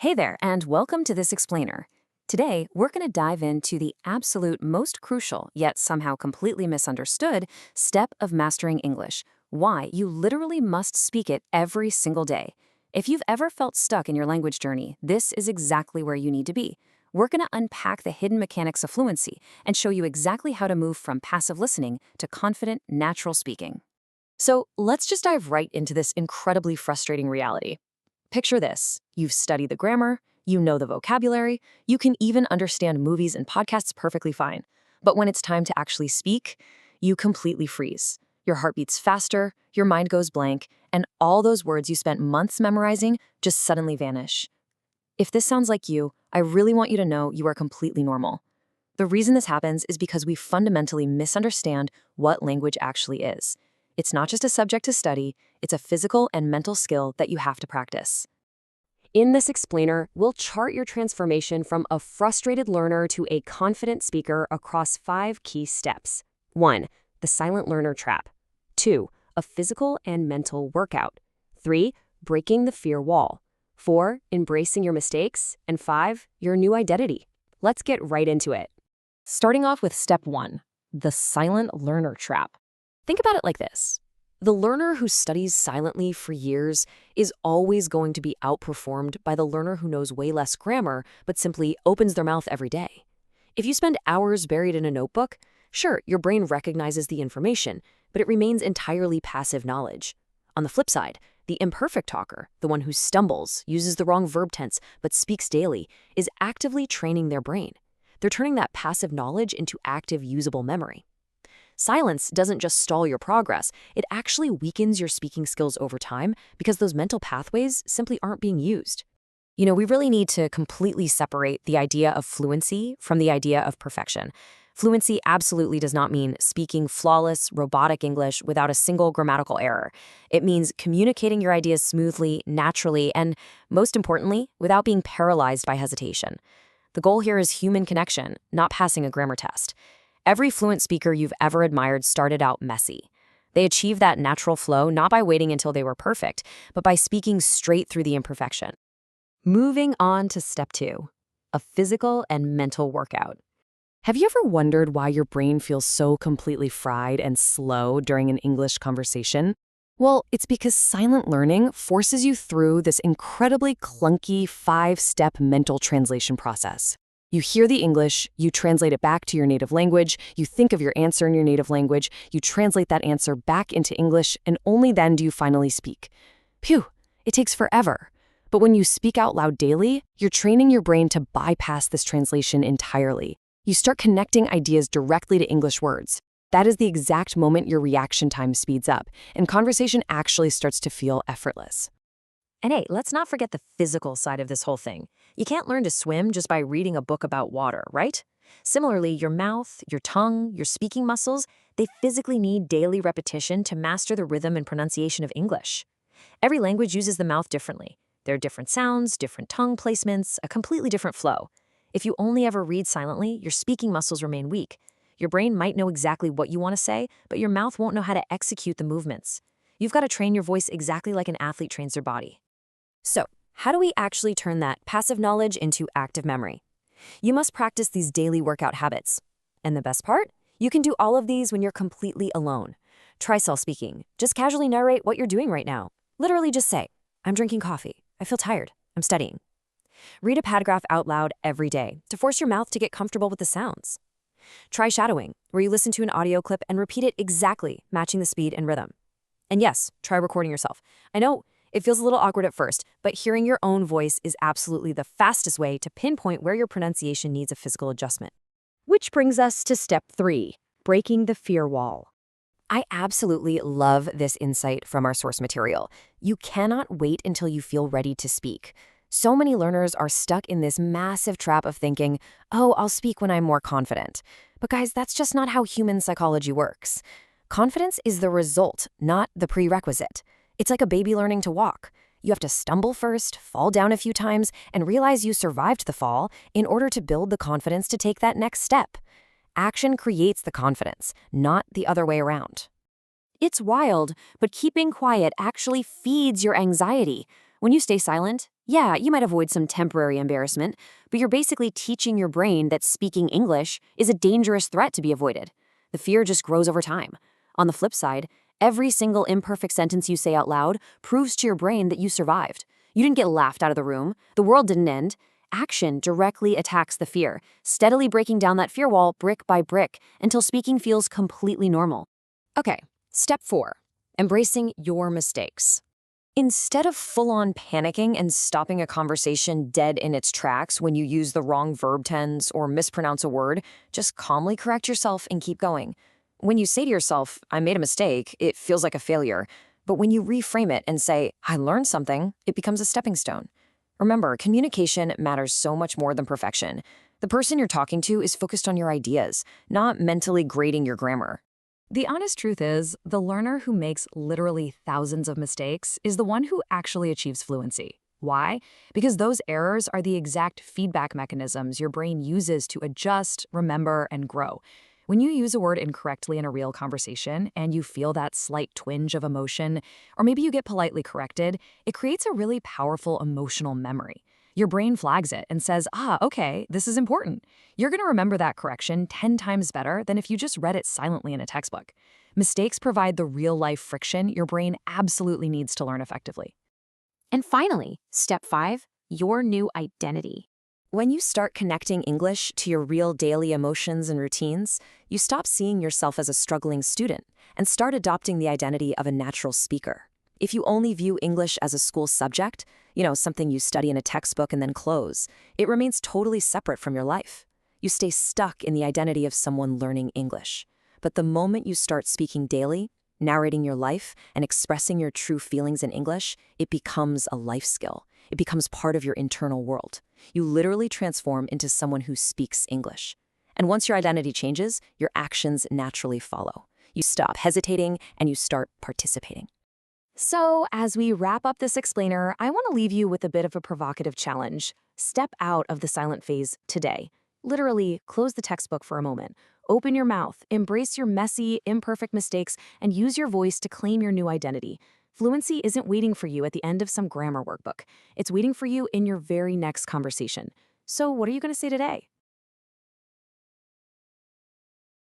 Hey there, and welcome to this explainer. Today, we're going to dive into the absolute most crucial, yet somehow completely misunderstood, step of mastering English. Why you literally must speak it every single day. If you've ever felt stuck in your language journey, this is exactly where you need to be. We're going to unpack the hidden mechanics of fluency and show you exactly how to move from passive listening to confident, natural speaking. So let's just dive right into this incredibly frustrating reality. Picture this. You've studied the grammar, you know the vocabulary, you can even understand movies and podcasts perfectly fine. But when it's time to actually speak, you completely freeze. Your heart beats faster, your mind goes blank, and all those words you spent months memorizing just suddenly vanish. If this sounds like you, I really want you to know you are completely normal. The reason this happens is because we fundamentally misunderstand what language actually is. It's not just a subject to study, it's a physical and mental skill that you have to practice. In this explainer, we'll chart your transformation from a frustrated learner to a confident speaker across 5 key steps. 1. The silent learner trap. 2. A physical and mental workout. 3. Breaking the fear wall. 4. Embracing your mistakes. And 5. Your new identity. Let's get right into it. Starting off with step 1, the silent learner trap. Think about it like this. The learner who studies silently for years is always going to be outperformed by the learner who knows way less grammar but simply opens their mouth every day. If you spend hours buried in a notebook, sure, your brain recognizes the information, but it remains entirely passive knowledge. On the flip side, the imperfect talker, the one who stumbles, uses the wrong verb tense, but speaks daily, is actively training their brain. They're turning that passive knowledge into active, usable memory. Silence doesn't just stall your progress, it actually weakens your speaking skills over time because those mental pathways simply aren't being used. We really need to completely separate the idea of fluency from the idea of perfection. Fluency absolutely does not mean speaking flawless, robotic English without a single grammatical error. It means communicating your ideas smoothly, naturally, and, most importantly, without being paralyzed by hesitation. The goal here is human connection, not passing a grammar test. Every fluent speaker you've ever admired started out messy. They achieved that natural flow not by waiting until they were perfect, but by speaking straight through the imperfection. Moving on to step 2, a physical and mental workout. Have you ever wondered why your brain feels so completely fried and slow during an English conversation? Well, it's because silent learning forces you through this incredibly clunky 5-step mental translation process. You hear the English, you translate it back to your native language, you think of your answer in your native language, you translate that answer back into English, and only then do you finally speak. Phew, it takes forever. But when you speak out loud daily, you're training your brain to bypass this translation entirely. You start connecting ideas directly to English words. That is the exact moment your reaction time speeds up, and conversation actually starts to feel effortless. And hey, let's not forget the physical side of this whole thing. You can't learn to swim just by reading a book about water, right? Similarly, your mouth, your tongue, your speaking muscles, they physically need daily repetition to master the rhythm and pronunciation of English. Every language uses the mouth differently. There are different sounds, different tongue placements, a completely different flow. If you only ever read silently, your speaking muscles remain weak. Your brain might know exactly what you want to say, but your mouth won't know how to execute the movements. You've got to train your voice exactly like an athlete trains their body. So, how do we actually turn that passive knowledge into active memory? You must practice these daily workout habits. And the best part? You can do all of these when you're completely alone. Try self-speaking. Just casually narrate what you're doing right now. Literally just say, I'm drinking coffee. I feel tired. I'm studying. Read a paragraph out loud every day to force your mouth to get comfortable with the sounds. Try shadowing, where you listen to an audio clip and repeat it exactly, matching the speed and rhythm. And yes, try recording yourself. I know it feels a little awkward at first, but hearing your own voice is absolutely the fastest way to pinpoint where your pronunciation needs a physical adjustment. Which brings us to step 3, breaking the fear wall. I absolutely love this insight from our source material. You cannot wait until you feel ready to speak. So many learners are stuck in this massive trap of thinking, oh, I'll speak when I'm more confident. But guys, that's just not how human psychology works. Confidence is the result, not the prerequisite. It's like a baby learning to walk. You have to stumble first, fall down a few times, and realize you survived the fall in order to build the confidence to take that next step. Action creates the confidence, not the other way around. It's wild, but keeping quiet actually feeds your anxiety. When you stay silent, Yeah, you might avoid some temporary embarrassment, but you're basically teaching your brain that speaking English is a dangerous threat to be avoided. The fear just grows over time. On the flip side, every single imperfect sentence you say out loud proves to your brain that you survived. You didn't get laughed out of the room. The world didn't end. Action directly attacks the fear, steadily breaking down that fear wall brick by brick until speaking feels completely normal. Okay, step 4. Embracing your mistakes. Instead of full-on panicking and stopping a conversation dead in its tracks when you use the wrong verb tense or mispronounce a word, just calmly correct yourself and keep going. When you say to yourself, I made a mistake, it feels like a failure. But when you reframe it and say, I learned something, it becomes a stepping stone. Remember, communication matters so much more than perfection. The person you're talking to is focused on your ideas, not mentally grading your grammar. The honest truth is, the learner who makes literally thousands of mistakes is the one who actually achieves fluency. Why? Because those errors are the exact feedback mechanisms your brain uses to adjust, remember, and grow. When you use a word incorrectly in a real conversation and you feel that slight twinge of emotion, or maybe you get politely corrected, it creates a really powerful emotional memory. Your brain flags it and says, okay, this is important. You're going to remember that correction 10 times better than if you just read it silently in a textbook. Mistakes provide the real-life friction your brain absolutely needs to learn effectively. And finally, step 5, your new identity. When you start connecting English to your real daily emotions and routines, you stop seeing yourself as a struggling student and start adopting the identity of a natural speaker. If you only view English as a school subject, something you study in a textbook and then close, it remains totally separate from your life. You stay stuck in the identity of someone learning English. But the moment you start speaking daily, narrating your life, and expressing your true feelings in English, it becomes a life skill. It becomes part of your internal world. You literally transform into someone who speaks English. And once your identity changes, your actions naturally follow. You stop hesitating and you start participating. So, as we wrap up this explainer, I want to leave you with a bit of a provocative challenge. Step out of the silent phase today. Literally, close the textbook for a moment. Open your mouth, embrace your messy, imperfect mistakes, and use your voice to claim your new identity. Fluency isn't waiting for you at the end of some grammar workbook. It's waiting for you in your very next conversation. So, what are you going to say today?